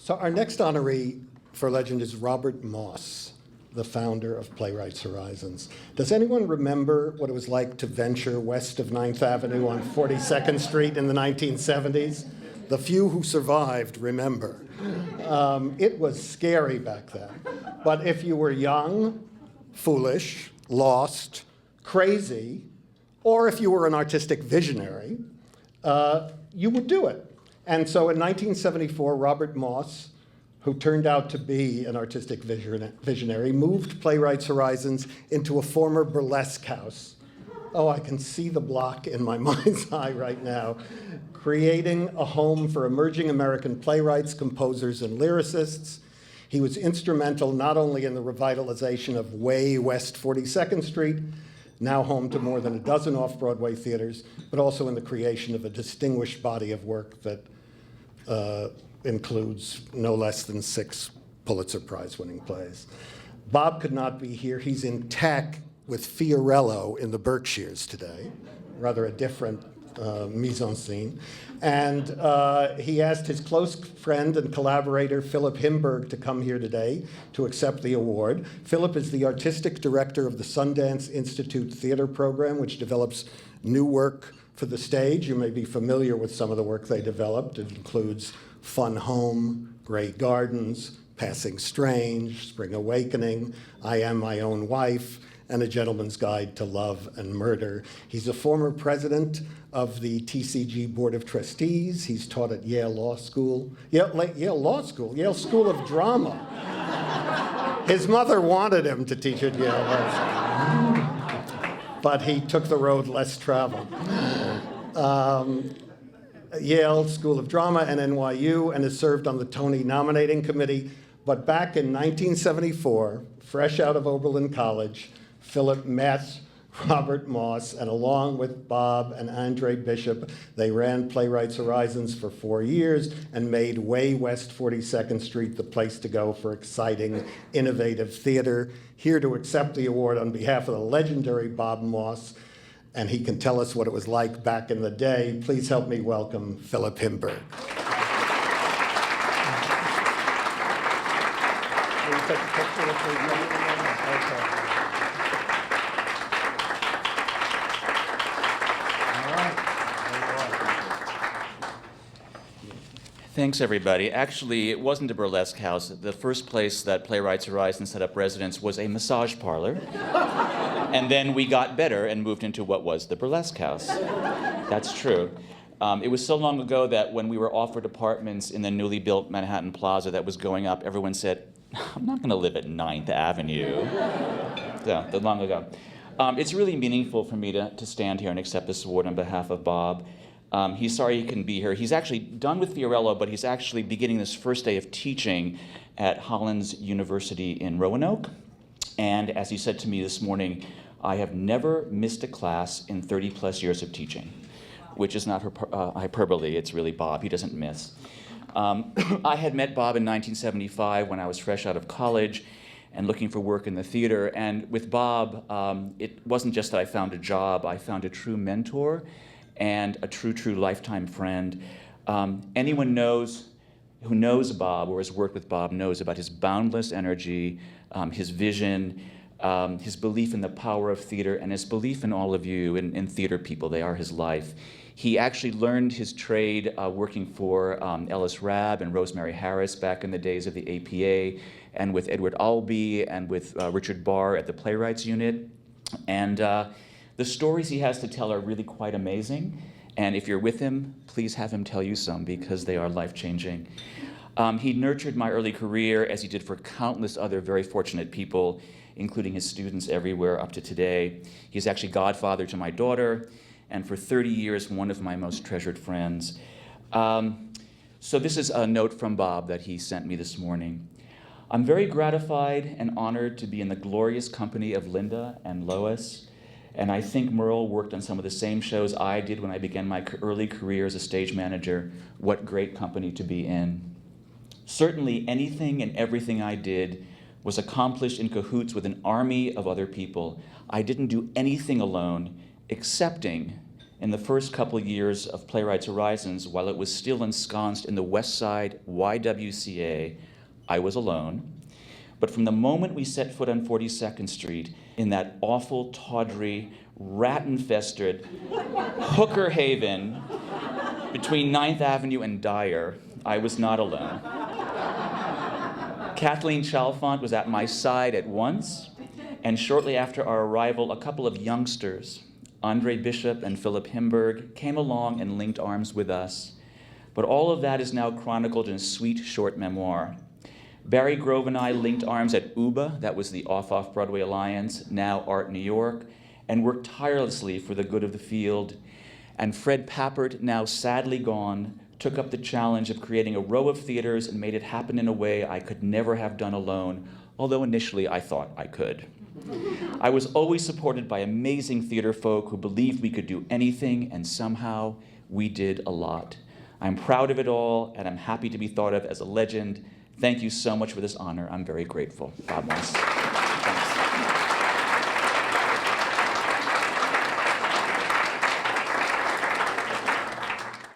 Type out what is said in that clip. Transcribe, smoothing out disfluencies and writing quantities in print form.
So our next honoree for legend is Robert Moss, the founder of Playwrights Horizons. Does anyone remember what it was like to venture west of 9th Avenue on 42nd Street in the 1970s? The few who survived remember. It was scary back then. But if you were young, foolish, lost, crazy, or if you were an artistic visionary, you would do it. And so in 1974, Robert Moss, who turned out to be an artistic visionary, moved Playwrights Horizons into a former burlesque house. Oh, I can see the block in my mind's eye right now, creating a home for emerging American playwrights, composers, and lyricists. He was instrumental not only in the revitalization of way West 42nd Street, now home to more than a dozen off-Broadway theaters, but also in the creation of a distinguished body of work that includes no less than 6 Pulitzer Prize-winning plays. Bob could not be here. He's in tech with Fiorello in the Berkshires today, rather a different mise-en-scene. And he asked his close friend and collaborator, Philip Himberg, to come here today to accept the award. Philip is the artistic director of the Sundance Institute theater program, which develops new work for the stage. You may be familiar with some of the work they developed. It includes Fun Home, Grey Gardens, Passing Strange, Spring Awakening, I Am My Own Wife, and A Gentleman's Guide to Love and Murder. He's a former president of the TCG Board of Trustees. He's taught at Yale Law School, Yale School of Drama. His mother wanted him to teach at Yale Law School, but he took the road less traveled. Yale School of Drama and NYU, and has served on the Tony nominating committee. But back in 1974, fresh out of Oberlin College, Philip met Robert Moss, and along with Bob and Andre Bishop, they ran Playwrights Horizons for 4 years and made way West 42nd Street the place to go for exciting, innovative theater. Here to accept the award on behalf of the legendary Bob Moss, and he can tell us what it was like back in the day. Please help me welcome Philip Himberg. Will you take a picture with me? Okay. Thanks, everybody. Actually, it wasn't a burlesque house. The first place that Playwrights Horizons set up residence was a massage parlor. And then we got better and moved into what was the burlesque house. That's true. It was so long ago that when we were offered apartments in the newly built Manhattan Plaza that was going up, everyone said, I'm not going to live at 9th Avenue. So, that long ago. It's really meaningful for me to stand here and accept this award on behalf of Bob. He's sorry he couldn't be here. He's actually done with Fiorello, but he's actually beginning this first day of teaching at Hollins University in Roanoke. And as he said to me this morning, I have never missed a class in 30 plus years of teaching, which is not hyperbole, it's really Bob, he doesn't miss. I had met Bob in 1975 when I was fresh out of college and looking for work in the theater. And with Bob, it wasn't just that I found a job, I found a true mentor and a true lifetime friend. Anyone who knows Bob or has worked with Bob knows about his boundless energy, his vision, his belief in the power of theater, and his belief in all of you, in theater people. They are his life. He actually learned his trade working for Ellis Rabb and Rosemary Harris back in the days of the APA, and with Edward Albee and with Richard Barr at the Playwrights Unit. And the stories he has to tell are really quite amazing, and if you're with him, please have him tell you some, because they are life-changing. He nurtured my early career, as he did for countless other very fortunate people, including his students everywhere up to today. He's actually godfather to my daughter, and for 30 years, one of my most treasured friends. So this is a note from Bob that he sent me this morning. I'm very gratified and honored to be in the glorious company of Linda and Lois. And I think Merle worked on some of the same shows I did when I began my early career as a stage manager. What great company to be in. Certainly anything and everything I did was accomplished in cahoots with an army of other people. I didn't do anything alone, excepting In the first couple of years of Playwrights Horizons, while it was still ensconced in the West Side YWCA, I was alone. But from the moment we set foot on 42nd Street, in that awful, tawdry, rat-infested hooker haven between 9th Avenue and Dyer, I was not alone. Kathleen Chalfant was at my side at once, and shortly after our arrival, a couple of youngsters, Andre Bishop and Philip Himberg, came along and linked arms with us. But all of that is now chronicled in a sweet short memoir. Barry Grove and I linked arms at OBA, that was the Off Broadway Alliance, now Art New York, and worked tirelessly for the good of the field. And Fred Pappert, now sadly gone, took up the challenge of creating a row of theaters and made it happen in a way I could never have done alone, although initially I thought I could. I was always supported by amazing theater folk who believed we could do anything, and somehow we did a lot. I'm proud of it all, and I'm happy to be thought of as a legend. Thank you so much for this honor. I'm very grateful. God bless.